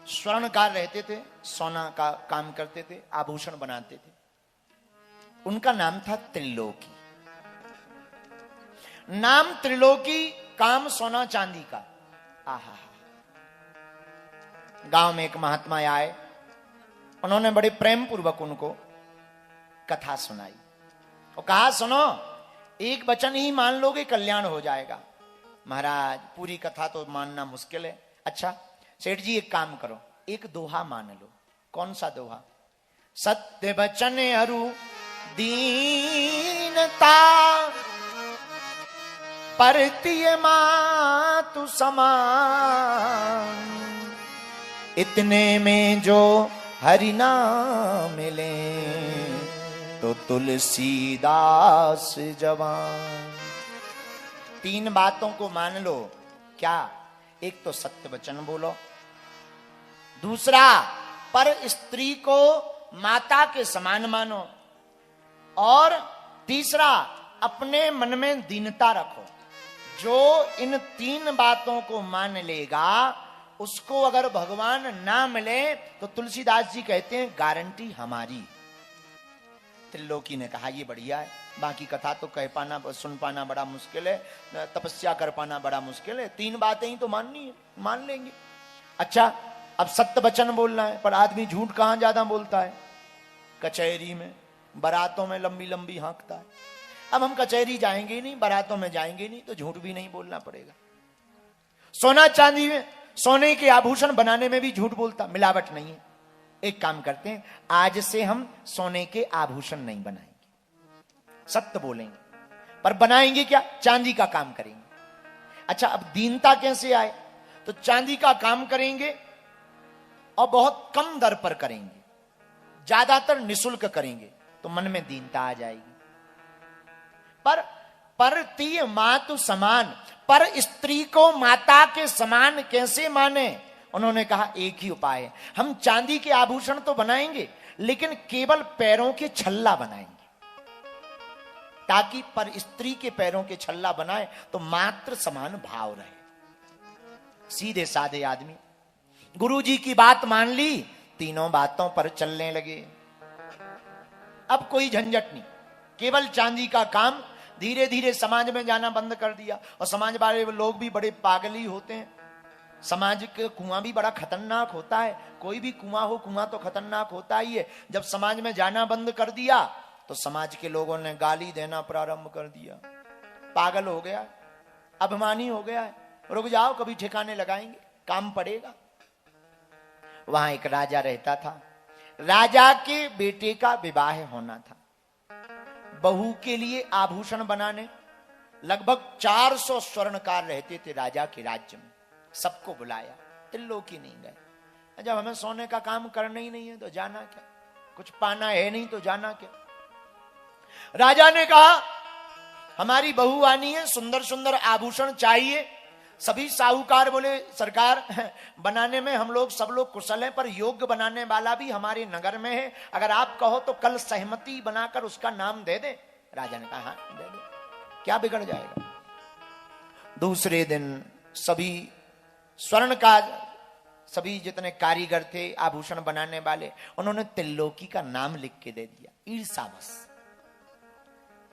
स्वर्णकार रहते थे, सोना का काम करते थे, आभूषण बनाते थे। उनका नाम था त्रिलोकी। नाम त्रिलोकी, काम सोना चांदी का। आहा, गांव में एक महात्मा आए, उन्होंने बड़े प्रेम पूर्वक उनको कथा सुनाई और कहा, सुनो, एक वचन ही मान लोगे कल्याण हो जाएगा। महाराज, पूरी कथा तो मानना मुश्किल है। अच्छा सेठ जी, एक काम करो, एक दोहा मान लो। कौन सा दोहा? सत्य वचन अरु दीनता, परतीय मातु समान, इतने में जो हरि नाम मिले तो तुलसीदास जवान। तीन बातों को मान लो। क्या? एक तो सत्य वचन बोलो, दूसरा पर स्त्री को माता के समान मानो, और तीसरा अपने मन में दीनता रखो। जो इन तीन बातों को मान लेगा, उसको अगर भगवान ना मिले तो तुलसीदास जी कहते हैं गारंटी हमारी। त्रिलोकी ने कहा, ये बढ़िया है, बाकी कथा तो कह पाना, सुन पाना बड़ा मुश्किल है, तपस्या कर पाना बड़ा मुश्किल है, तीन बातें ही तो माननी है, मान लेंगे। अच्छा, अब सत्य वचन बोलना है, पर आदमी झूठ कहां ज्यादा बोलता है? कचहरी में, बारातों में लंबी लंबी हाँकता है। अब हम कचहरी जाएंगे नहीं, बारातों में जाएंगे नहीं, तो झूठ भी नहीं बोलना पड़ेगा। सोना चांदी में, सोने के आभूषण बनाने में भी झूठ बोलता, मिलावट नहीं है। एक काम करते हैं, आज से हम सोने के आभूषण नहीं बनाएंगे, सत्य बोलेंगे। पर बनाएंगे क्या? चांदी का काम करेंगे। अच्छा, अब दीनता कैसे आए? तो चांदी का काम करेंगे और बहुत कम दर पर करेंगे, ज्यादातर निशुल्क करेंगे, तो मन में दीनता आ जाएगी। पर परतीय मातु समान, पर स्त्री को माता के समान कैसे माने? उन्होंने कहा, एक ही उपाय है, हम चांदी के आभूषण तो बनाएंगे, लेकिन केवल पैरों के छल्ला बनाएंगे, ताकि पर स्त्री के पैरों के छल्ला बनाए तो मात्र समान भाव रहे। सीधे साधे आदमी गुरुजी की बात मान ली, तीनों बातों पर चलने लगे। अब कोई झंझट नहीं, केवल चांदी का काम। धीरे धीरे समाज में जाना बंद कर दिया, और समाज वाले लोग भी बड़े पागल ही होते हैं। समाज के कुआं भी बड़ा खतरनाक होता है, कोई भी कुआं हो, कुआं तो खतरनाक होता ही है। जब समाज में जाना बंद कर दिया तो समाज के लोगों ने गाली देना प्रारंभ कर दिया। पागल हो गया, अभिमानी हो गया है, रुक जाओ, कभी ठिकाने लगाएंगे, काम पड़ेगा। वहां एक राजा रहता था, राजा के बेटे का विवाह होना था। बहू के लिए आभूषण बनाने लगभग 400 स्वर्णकार रहते थे राजा के राज्य में। सबको बुलाया, त्रिलोकी नहीं गए। जब हमें सोने का काम करना ही नहीं है तो जाना क्या, कुछ पाना है नहीं तो जाना क्या। राजा ने कहा, हमारी बहू आनी है, सुंदर सुंदर आभूषण चाहिए। सभी साहूकार बोले, सरकार बनाने में हम लोग सब लोग कुशल हैं, पर योग्य बनाने वाला भी हमारे नगर में है, अगर आप कहो तो कल सहमति बनाकर उसका नाम दे दे। राजा ने कहा, हाँ दे दो, क्या बिगड़ जाएगा। दूसरे दिन सभी स्वर्ण का, सभी जितने कारीगर थे आभूषण बनाने वाले, उन्होंने त्रिलोकी का नाम लिख के दे दिया, ईर्षावश,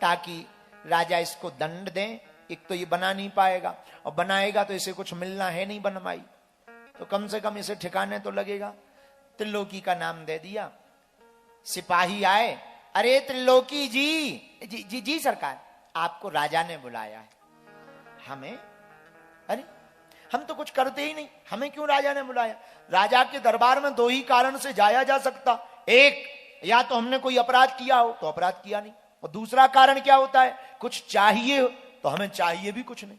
ताकि राजा इसको दंड दें। एक तो ये बना नहीं पाएगा, और बनाएगा तो इसे कुछ मिलना है नहीं बनवाई, तो कम से कम इसे ठिकाने तो लगेगा। त्रिलोकी का नाम दे दिया। सिपाही आए, अरे त्रिलोकी जी, जी जी जी सरकार, आपको राजा ने बुलाया है। हमें? अरे हम तो कुछ करते ही नहीं, हमें क्यों राजा ने बुलाया? राजा के दरबार में दो ही कारण से जाया जा सकता, एक, या तो हमने कोई अपराध किया हो, तो अपराध किया नहीं, और दूसरा कारण क्या होता है, कुछ चाहिए, तो हमें चाहिए भी कुछ नहीं।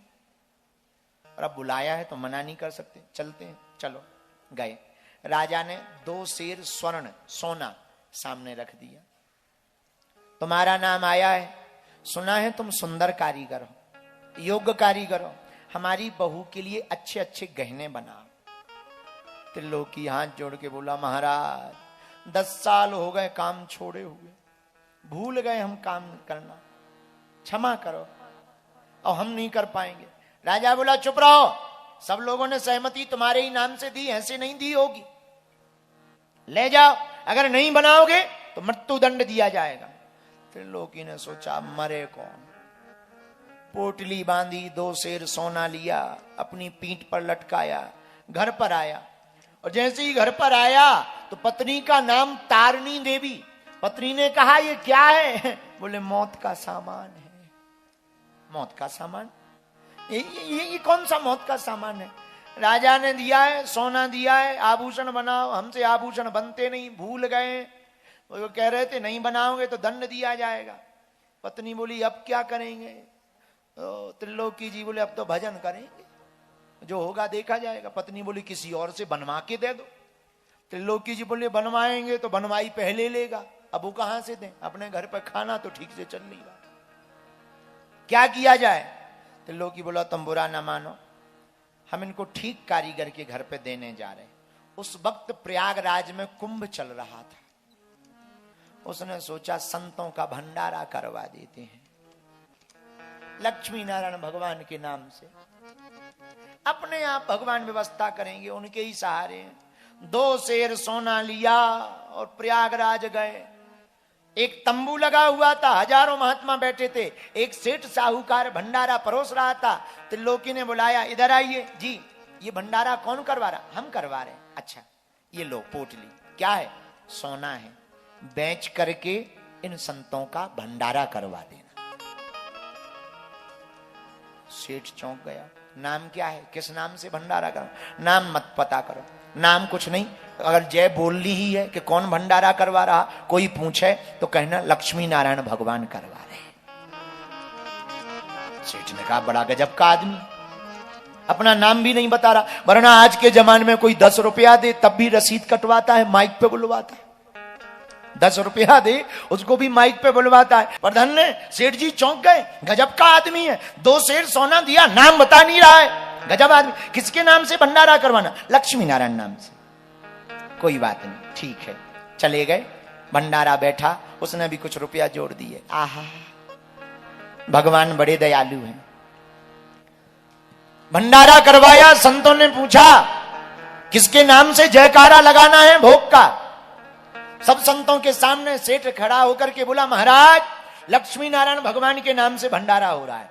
और अब बुलाया है तो मना नहीं कर सकते, चलते हैं, चलो। गए, राजा ने 2 सेर स्वर्ण सोना सामने रख दिया। तुम्हारा नाम आया है, सुना है तुम सुंदर कारीगर हो, योग्य कारीगर हो, हमारी बहू के लिए अच्छे अच्छे गहने बनाओ। त्रिलोकी हाथ जोड़ के बोला, महाराज 10 साल हो गए काम छोड़े हुए, भूल गए हम काम करना, क्षमा करो, और हम नहीं कर पाएंगे। राजा बोला, चुप रहो, सब लोगों ने सहमति तुम्हारे ही नाम से दी, ऐसे नहीं दी होगी, ले जाओ, अगर नहीं बनाओगे तो मृत्युदंड दिया जाएगा। त्रिलोकी ने सोचा मरे कौन, पोटली बांधी, 2 सेर सोना लिया, अपनी पीठ पर लटकाया, घर पर आया। और जैसे ही घर पर आया तो पत्नी का नाम तारणी देवी। पत्नी ने कहा ये क्या है? बोले मौत का सामान है। मौत का सामान? ये कौन सा मौत का सामान है? राजा ने दिया है, सोना दिया है, आभूषण बनाओ। हमसे आभूषण बनते नहीं, भूल गए। वो कह रहे थे नहीं बनाओगे तो दंड दिया जाएगा। पत्नी बोली अब क्या करेंगे? तो त्रिलोकी जी बोले अब तो भजन करेंगे, जो होगा देखा जाएगा। पत्नी बोली किसी और से बनवा के दे दो। त्रिलोकी जी बोले बनवाएंगे तो बनवाई पहले लेगा, अब वो कहां से दें? अपने घर पर खाना तो ठीक से चल नहीं रहा, क्या किया जाए? त्रिलोकी बोला तुम बुरा ना मानो, हम इनको ठीक कारीगर के घर पे देने जा रहे हैं। उस वक्त प्रयागराज में कुंभ चल रहा था। उसने सोचा संतों का भंडारा करवा देते हैं, लक्ष्मी नारायण भगवान के नाम से। अपने आप भगवान व्यवस्था करेंगे, उनके ही सहारे। 2 सेर सोना लिया और प्रयागराज गए। एक तंबू लगा हुआ था, हजारों महात्मा बैठे थे। एक सेठ साहूकार भंडारा परोस रहा था। त्रिलोकी ने बुलाया, इधर आइए जी, ये भंडारा कौन करवा रहा? हम करवा रहे। अच्छा ये लो पोटली, क्या है? सोना है, बेच करके इन संतों का भंडारा करवा देना। सेठ चौंक गया, नाम क्या है? किस नाम से भंडारा करो? नाम मत पता करो, नाम कुछ नहीं। अगर जय बोलनी ही है कि कौन भंडारा करवा रहा, कोई पूछे तो कहना लक्ष्मी नारायण भगवान करवा रहे। सेठ ने कहा बड़ा गजब का आदमी, अपना नाम भी नहीं बता रहा। वरना आज के जमाने में कोई 10 रुपया दे तब भी रसीद कटवाता है, माइक पे बुलवाता है। 10 रुपया दे उसको भी माइक पे बुलवाता है। प्रधान ने, सेठ जी चौंक गए, गजब का आदमी है, 2 सेर सोना दिया, नाम बता नहीं रहा है, गजब आदमी। किसके नाम से भंडारा करवाना? लक्ष्मी नारायण नाम से। कोई बात नहीं, ठीक है। चले गए, भंडारा बैठा, उसने भी कुछ रुपया जोड़ दिए। आहा, भगवान बड़े दयालु हैं। भंडारा करवाया, संतों ने पूछा किसके नाम से जयकारा लगाना है भोग का? सब संतों के सामने सेठ खड़ा होकर के बोला महाराज लक्ष्मी नारायण भगवान के नाम से भंडारा हो रहा है।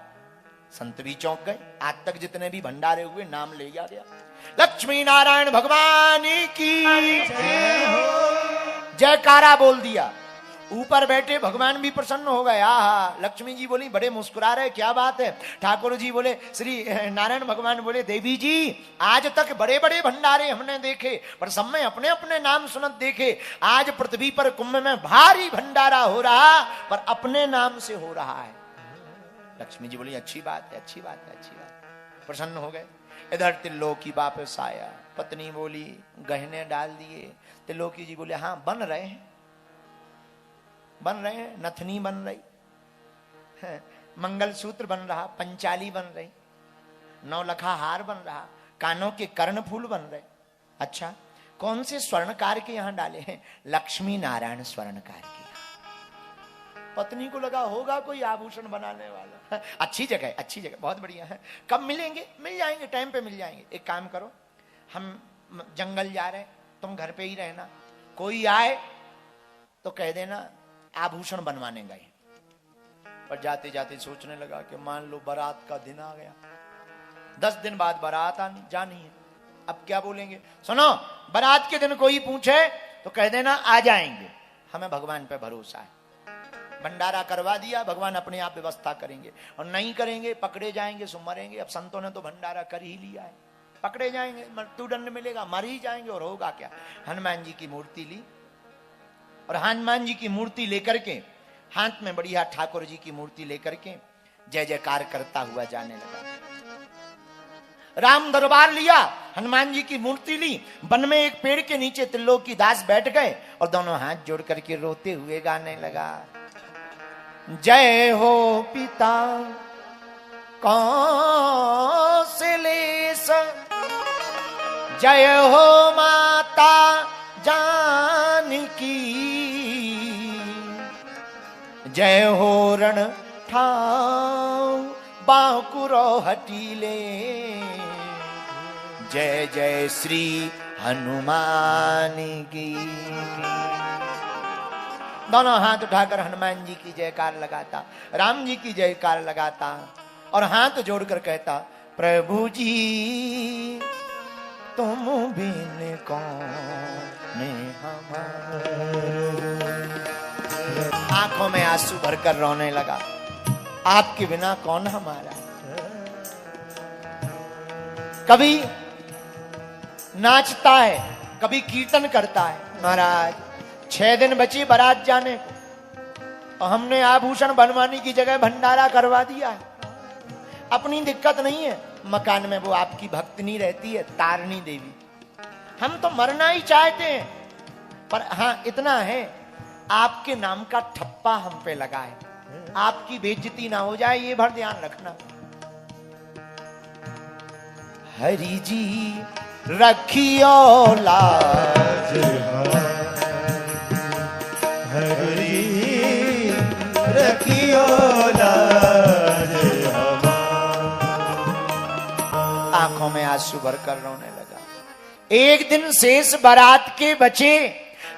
संत भी चौंक गए। आज तक जितने भी भंडारे हुए नाम ले गया। लक्ष्मी नारायण भगवान की जयकारा बोल दिया। ऊपर बैठे भगवान भी प्रसन्न हो गए। आहा, लक्ष्मी जी बोली बड़े मुस्कुरा रहे, क्या बात है? ठाकुर जी बोले, श्री नारायण भगवान बोले देवी जी आज तक बड़े बड़े भंडारे हमने देखे, पर सब में अपने अपने नाम सुनत देखे। आज पृथ्वी पर कुंभ में भारी भंडारा हो रहा, पर अपने नाम से हो रहा है। लक्ष्मी जी बोली अच्छी बात है, अच्छी बात है, अच्छी बात है। प्रसन्न हो गए। इधर त्रिलोकी वापस आया। पत्नी बोली गहने डाल दिए। त्रिलोकी जी बोले हाँ बन रहे हैं, बन रहे हैं, नथनी बन रही, मंगलसूत्र बन रहा, पंचाली बन रही, 9 लखा हार बन रहा, कानों के कर्ण फूल बन रहे। अच्छा कौन से स्वर्णकार के यहां डाले हैं? लक्ष्मी नारायण स्वर्णकार के। पत्नी को लगा होगा कोई आभूषण बनाने वाला। अच्छी जगह, अच्छी जगह, बहुत बढ़िया है। कब मिलेंगे? मिल जाएंगे, टाइम पे मिल जाएंगे। एक काम करो, हम जंगल जा रहे हैं, तुम घर पे ही रहना, कोई आए तो कह देना आभूषण बनवाने गए। पर जाते जाते सोचने लगा कि मान लो बारात का दिन आ गया, 10 दिन बाद बारात आनी जानी है, अब क्या बोलेंगे? सुनो, बारात के दिन कोई पूछे तो कह देना आ जाएंगे, हमें भगवान पे भरोसा है। भंडारा करवा दिया, भगवान अपने आप व्यवस्था करेंगे। और नहीं करेंगे पकड़े जाएंगे, सो मरेंगे। अब संतों ने तो भंडारा कर ही लिया है, पकड़े जाएंगे, मृत्युदंड मिलेगा, मर ही जाएंगे। और होगा क्या? हनुमान जी की मूर्ति ली और हनुमान जी की मूर्ति लेकर के हाथ में बढ़िया ठाकुर जी की मूर्ति लेकर के जय जयकार करता हुआ जाने लगा। राम दरबार लिया, हनुमान जी की मूर्ति ली, वन में एक पेड़ के नीचे त्रिलोकी दास बैठ गए और दोनों हाथ जोड़ करके रोते हुए गाने लगा। जय हो पिता कौशलेश, जय हो माता जानकी, जय हो रण ठाव बांकुरो हटीले, जय जय श्री हनुमान की। दोनों हाथ उठाकर हनुमान जी की जयकार लगाता, राम जी की जयकार लगाता और हाथ जोड़कर कहता, प्रभु जी तुम बिन कौन हमारे। आंखों में आंसू भरकर रोने लगा, आपके बिना कौन हमारा। कभी नाचता है, कभी कीर्तन करता है। महाराज 6 दिन बची बारात जाने को और हमने आभूषण बनवाने की जगह भंडारा करवा दिया है। अपनी दिक्कत नहीं है, मकान में वो आपकी भक्तनी रहती है तारणी देवी। हम तो मरना ही चाहते हैं, पर हाँ इतना है, आपके नाम का ठप्पा हम पे लगा है, आपकी बेइज्जती ना हो जाए ये भर ध्यान रखना। हरि जी रखियो लाज, हरि रखियो लाज। आंखों में आंसू भरकर रोने लगा। एक दिन शेष बारात के बचे,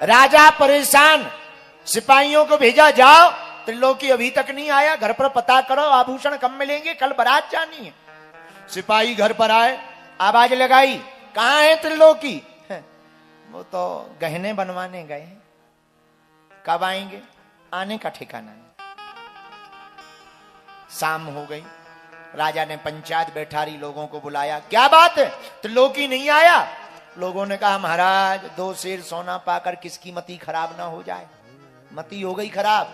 राजा परेशान, सिपाहियों को भेजा, जाओ त्रिलोकी अभी तक नहीं आया, घर पर पता करो, आभूषण कब मिलेंगे, कल बारात जानी है। सिपाही घर पर आए, आवाज लगाई, कहां है त्रिलोकी। वो तो गहने बनवाने गए हैं, कब आएंगे, आने का ठिकाना नहीं। शाम हो गई, राजा ने पंचायत बैठारी लोगों को बुलाया, क्या बात है त्रिलोकी नहीं आया। लोगों ने कहा, महाराज 2 सेर सोना पाकर किसकी मति खराब ना हो जाए। मति हो गई खराब,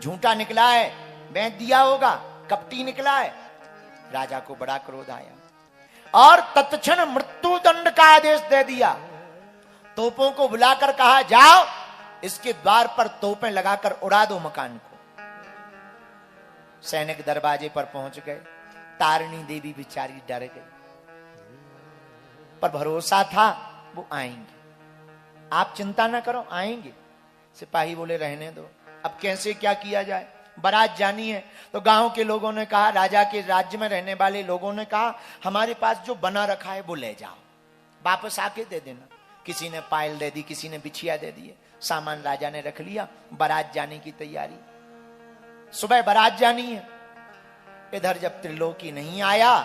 झूठा निकला है, बेच दिया होगा, कपटी निकला है। राजा को बड़ा क्रोध आया और तत्क्षण मृत्यु दंड का आदेश दे दिया। तोपों को बुलाकर कहा, जाओ इसके द्वार पर तोपें लगाकर उड़ा दो मकान को। सैनिक दरवाजे पर पहुंच गए। तारिणी देवी बेचारी डर गई, पर भरोसा था वो आएंगे, आप चिंता ना करो आएंगे। सिपाही बोले, रहने दो, अब कैसे क्या किया जाए, बारात जानी है। तो गांव के लोगों ने कहा, राजा के राज्य में रहने वाले लोगों ने कहा, हमारे पास जो बना रखा है वो ले जाओ, वापस आके दे देना। किसी ने पायल दे दी, किसी ने बिछिया दे दिए, सामान राजा ने रख लिया। बारात जाने की तैयारी, सुबह बारात जानी है। इधर जब त्रिलोकी नहीं आया,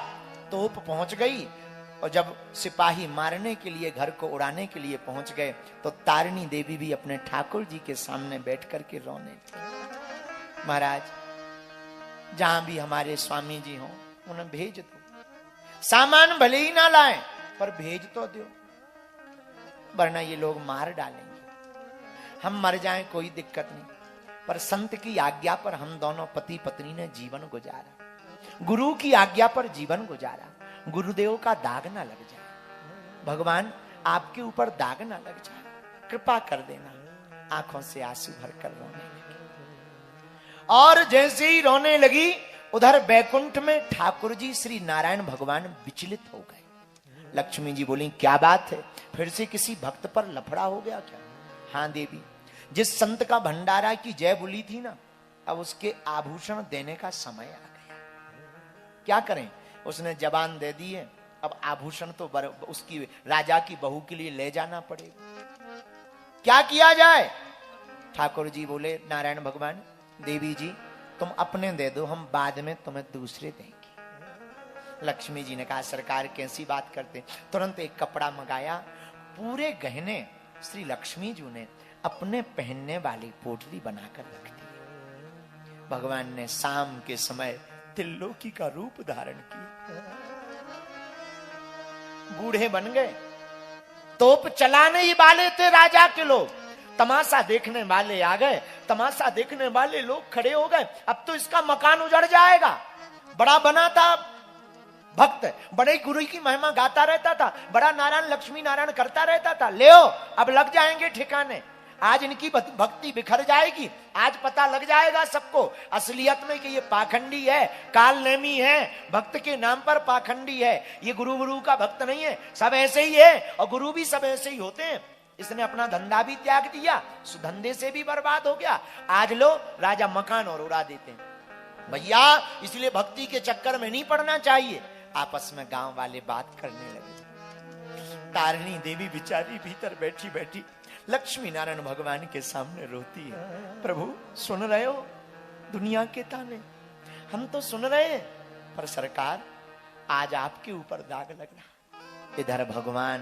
तोप पहुंच गई, और जब सिपाही मारने के लिए, घर को उड़ाने के लिए पहुंच गए, तो तारिणी देवी भी अपने ठाकुर जी के सामने बैठ करके रोने लगी। महाराज जहां भी हमारे स्वामी जी हों, उन्हें भेज दो, सामान भले ही ना लाएं पर भेज तो दो, वरना ये लोग मार डालेंगे। हम मर जाएं कोई दिक्कत नहीं, पर संत की आज्ञा पर हम दोनों पति पत्नी ने जीवन गुजारा, गुरु की आज्ञा पर जीवन गुजारा। गुरुदेव का दाग ना लग जाए, भगवान आपके ऊपर दाग ना लग जाए, कृपा कर देना। आंखों से आंसू भरकर रोने लगी। और जैसे ही रोने लगी, उधर बैकुंठ में ठाकुर जी श्री नारायण भगवान विचलित हो गए। लक्ष्मी जी बोली, क्या बात है, फिर से किसी भक्त पर लफड़ा हो गया क्या। हाँ देवी, जिस संत का भंडारा की जय बोली थी ना, अब उसके आभूषण देने का समय आ गया। क्या करें, उसने जबान दे दी है, अब आभूषण तो उसकी राजा की बहू के लिए ले जाना पड़ेगा। क्या किया जाए। ठाकुर जी बोले, नारायण भगवान, देवी जी तुम अपने दे दो, हम बाद में तुम्हें दूसरे देंगे। लक्ष्मी जी ने कहा, सरकार कैसी बात करते। तुरंत एक कपड़ा मंगाया, पूरे गहने श्री लक्ष्मी जी ने अपने पहनने वाली पोटली बनाकर रख दी। भगवान ने शाम के समय त्रिलोकी का रूप धारण किया, बूढ़े बन गए। तोप चलाने ही वाले थे राजा के लोग, तमाशा देखने वाले आ गए, तमाशा देखने वाले लोग खड़े हो गए। अब तो इसका मकान उजड़ जाएगा। बड़ा बना था भक्त, बड़े गुरु की महिमा गाता रहता था, बड़ा नारायण लक्ष्मी नारायण करता रहता था, ले अब लग जाएंगे ठिकाने। आज इनकी भक्ति बिखर जाएगी, आज पता लग जाएगा सबको असलियत में कि ये पाखंडी है, कालनेमी है, भक्त के नाम पर पाखंडी है। ये गुरु का भक्त नहीं है, सब ऐसे ही है, और गुरु भी सब ऐसे ही होते हैं। इसने अपना धंधा भी त्याग दिया, धंधे से भी बर्बाद हो गया। आज लो राजा मकान और उड़ा देते हैं। भैया इसलिए भक्ति के चक्कर में नहीं पड़ना चाहिए। आपस में गांव वाले बात करने लगे, तारिणी देवी बेचारी भीतर बैठी बैठी लक्ष्मी नारायण भगवान के सामने रोती है, प्रभु सुन रहे हो दुनिया के ताने, हम तो सुन रहे हैं, पर सरकार आज आपके ऊपर दाग लग रहा। इधर भगवान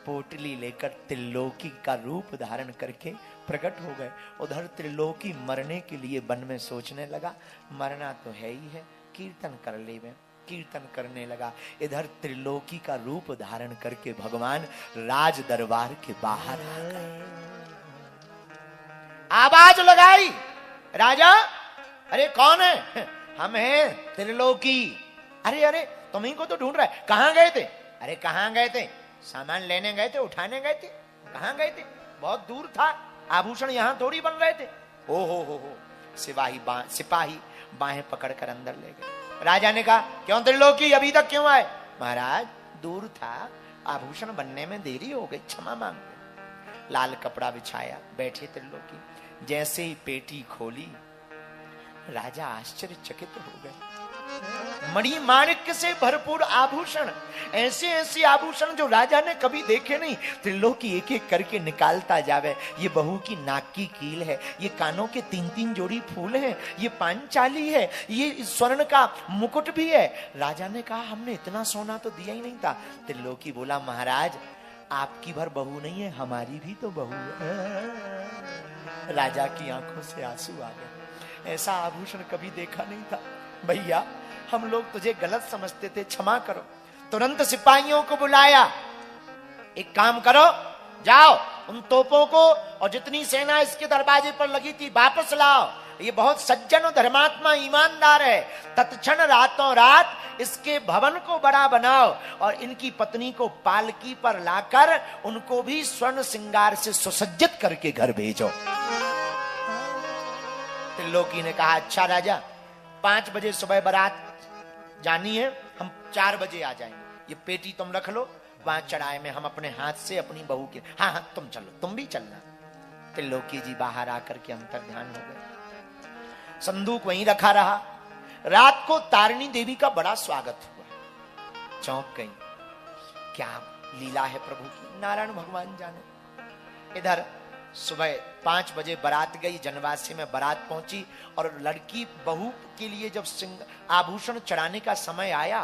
पोटली लेकर त्रिलोकी का रूप धारण करके प्रकट हो गए। उधर त्रिलोकी मरने के लिए वन में सोचने लगा, मरना तो है ही है, कीर्तन कर ले। में कीर्तन करने लगा। इधर त्रिलोकी का रूप धारण करके भगवान राज दरबार के बाहर आ गए। आवाज लगाई, राजा अरे कौन है? हम हैं त्रिलोकी। अरे अरे तुम्ही को तो ढूंढ रहा है, कहां गए थे? अरे कहां गए थे? सामान लेने गए थे, उठाने गए थे। कहां गए थे? बहुत दूर था, आभूषण यहां थोड़ी बन रहे थे। ओ हो सिपाही बाहें पकड़कर अंदर ले गए। राजा ने कहा, क्यों त्रिलोकी अभी तक क्यों आए? महाराज दूर था, आभूषण बनने में देरी हो गई, क्षमा मांगते। लाल कपड़ा बिछाया, बैठे त्रिलोकी। जैसे ही पेटी खोली, राजा आश्चर्यचकित हो गए। मणि माणिक्य से भरपूर आभूषण, ऐसे ऐसे आभूषण जो राजा ने कभी देखे नहीं। त्रिलोकी एक एक करके निकालता जावे। ये बहू की नाक की कील है, ये कानों के 3-3 जोड़ी फूल हैं, ये पांचाली है, ये स्वर्ण का मुकुट भी है। राजा ने कहा, हमने इतना सोना तो दिया ही नहीं था। त्रिलोकी बोला, महाराज आपकी भर बहू नहीं है, हमारी भी तो बहू है। राजा की आंखों से आंसू आ गए। ऐसा आभूषण कभी देखा नहीं था। भैया हम लोग तुझे गलत समझते थे, क्षमा करो। तुरंत सिपाहियों को बुलाया, एक काम करो, जाओ उन तोपों को और जितनी सेना इसके दरवाजे पर लगी थी वापस लाओ। ये बहुत सज्जन और धर्मात्मा ईमानदार है। तत्क्षण रातों रात इसके भवन को बड़ा बनाओ और इनकी पत्नी को पालकी पर लाकर उनको भी स्वर्ण श्रृंगार से सुसज्जित करके घर भेजो। त्रिलोकी ने कहा, अच्छा राजा, 5 बजे सुबह बारात जानी है, हम 4 बजे आ जाएंगे। ये पेटी तुम रख लो, वहां चढ़ाए में हम अपने हाथ से अपनी बहू के। हाँ हाँ तुम चलो, तुम भी चलना। त्रिलोकी जी बाहर आकर के अंतर ध्यान हो गए। संदूक वहीं रखा रहा। रात को तारिणी देवी का बड़ा स्वागत हुआ। चौंक गई, क्या लीला है प्रभु की, नारायण भगवान जाने। इधर सुबह 5 बजे बारात गई, जनवासी में बारात पहुंची और लड़की बहू के लिए जब आभूषण चढ़ाने का समय आया,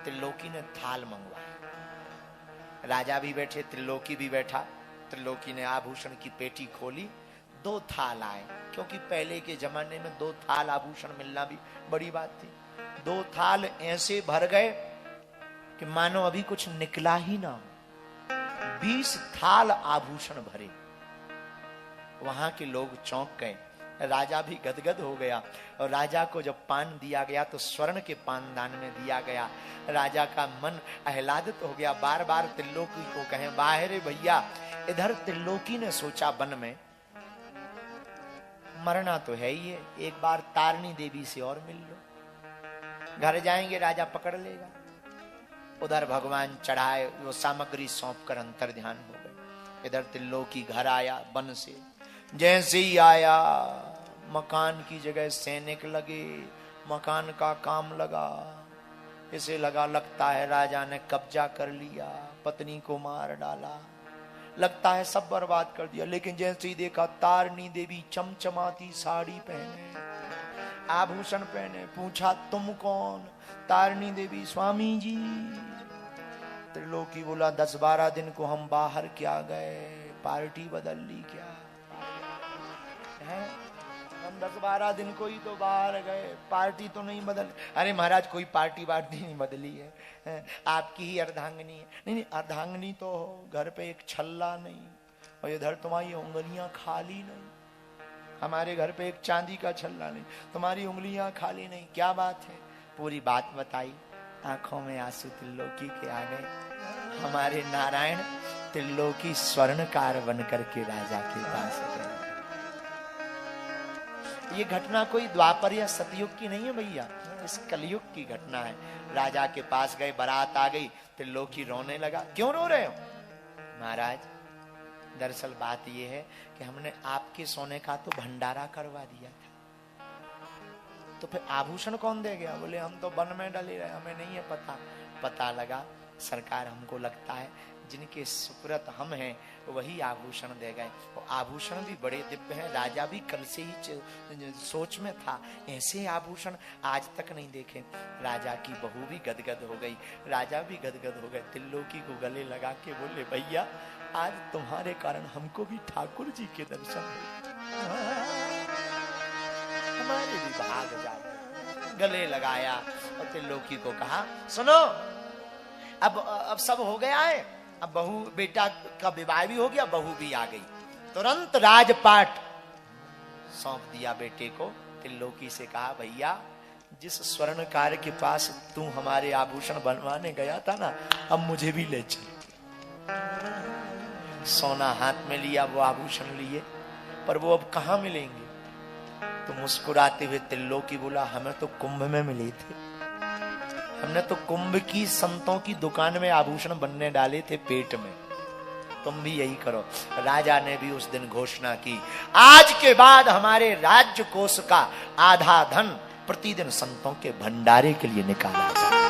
त्रिलोकी ने थाल मंगवाया। राजा भी बैठे, त्रिलोकी भी बैठा। त्रिलोकी ने आभूषण की पेटी खोली, 2 थाल आए, क्योंकि पहले के जमाने में 2 थाल आभूषण मिलना भी बड़ी बात थी। 2 थाल ऐसे भर गए कि मानो अभी कुछ निकला ही ना हो। 20 थाल आभूषण भरे। वहां के लोग चौंक गए, राजा भी गदगद हो गया। और राजा को जब पान दिया गया तो स्वर्ण के पान दान में दिया गया। राजा का मन आह्लादित हो गया, बार बार त्रिलोकी को कहें, बाहर भैया। इधर त्रिलोकी ने सोचा, वन में मरना तो है ही है, एक बार तारिणी देवी से और मिल लो, घर जाएंगे राजा पकड़ लेगा। उधर भगवान चढ़ाए, वो सामग्री सौंप कर अंतर ध्यान हो गए। इधर त्रिलोकी घर आया वन से। जैसे ही आया, मकान की जगह सैनिक लगे, मकान का काम लगा। इसे लगता है राजा ने कब्जा कर लिया, पत्नी को मार डाला, लगता है सब बर्बाद कर दिया। लेकिन जैसे ही देखा, तारिणी देवी चमचमाती साड़ी पहने, आभूषण पहने। पूछा, तुम कौन? तारिणी देवी, स्वामी जी। त्रिलोकी बोला, 10-12 दिन को हम बाहर क्या गए, पार्टी बदल ली क्या है? हम 10-12 दिन को ही तो बाहर गए, पार्टी तो नहीं बदल। अरे महाराज कोई पार्टी वार्टी नहीं बदली है, आपकी ही अर्धांगिनी है। नहीं, अर्धांगिनी तो हो, घर पे एक छल्ला नहीं, और इधर तुम्हारी उंगलियां खाली नहीं। हमारे घर पे एक चांदी का छल्ला नहीं, तुम्हारी उंगलियां खाली नहीं। क्या बात है? पूरी बात बताई। आंखों में आंसू त्रिलोकी के आ गए। हमारे नारायण त्रिलोकी स्वर्णकार बन करके राजा के पास गए। ये घटना कोई द्वापर या सतयुग की नहीं है भैया, इस कलयुग की घटना है। राजा के पास गए, बारात आ गई, त्रिलोकी रोने लगा। क्यों रो रहे हो? महाराज दरअसल बात यह है कि हमने आपके सोने का तो भंडारा करवा दिया था, तो फिर आभूषण कौन दे गया? बोले, हम तो वन में डले रहे, हमें नहीं है पता। पता लगा, सरकार हमको लगता है जिनके सुपुरत हम हैं वही आभूषण दे गए। और आभूषण भी बड़े दिव्य हैं। राजा भी कल से ही सोच में था ऐसे आभूषण आज तक नहीं देखे। राजा की बहू भी गदगद हो गई, राजा भी गदगद हो गए। त्रिलोकी को गले लगा के बोले भैया आज तुम्हारे कारण हमको भी ठाकुर जी के दर्शन हुए, हमारे भी भाग जाए। गले लगाया और त्रिलोकी को कहा सुनो अब सब हो गया है, अब बहू बेटा का विवाह भी हो गया, बहू भी आ गई। तुरंत राजपाट सौंप दिया बेटे को। त्रिलोकी से कहा भैया जिस स्वर्णकार के पास तू हमारे आभूषण बनवाने गया था ना, अब मुझे भी ले चल। सोना हाथ में लिया, वो आभूषण लिए, पर वो अब कहां मिलेंगे? तो मुस्कुराते हुए त्रिलोकी बोला हमें तो कुंभ में मिले थे, हमने तो कुंभ की संतों की दुकान में आभूषण बनने डाले थे पेट में, तुम भी यही करो। राजा ने भी उस दिन घोषणा की आज के बाद हमारे राज्य कोष का आधा धन प्रतिदिन संतों के भंडारे के लिए निकाला जाए।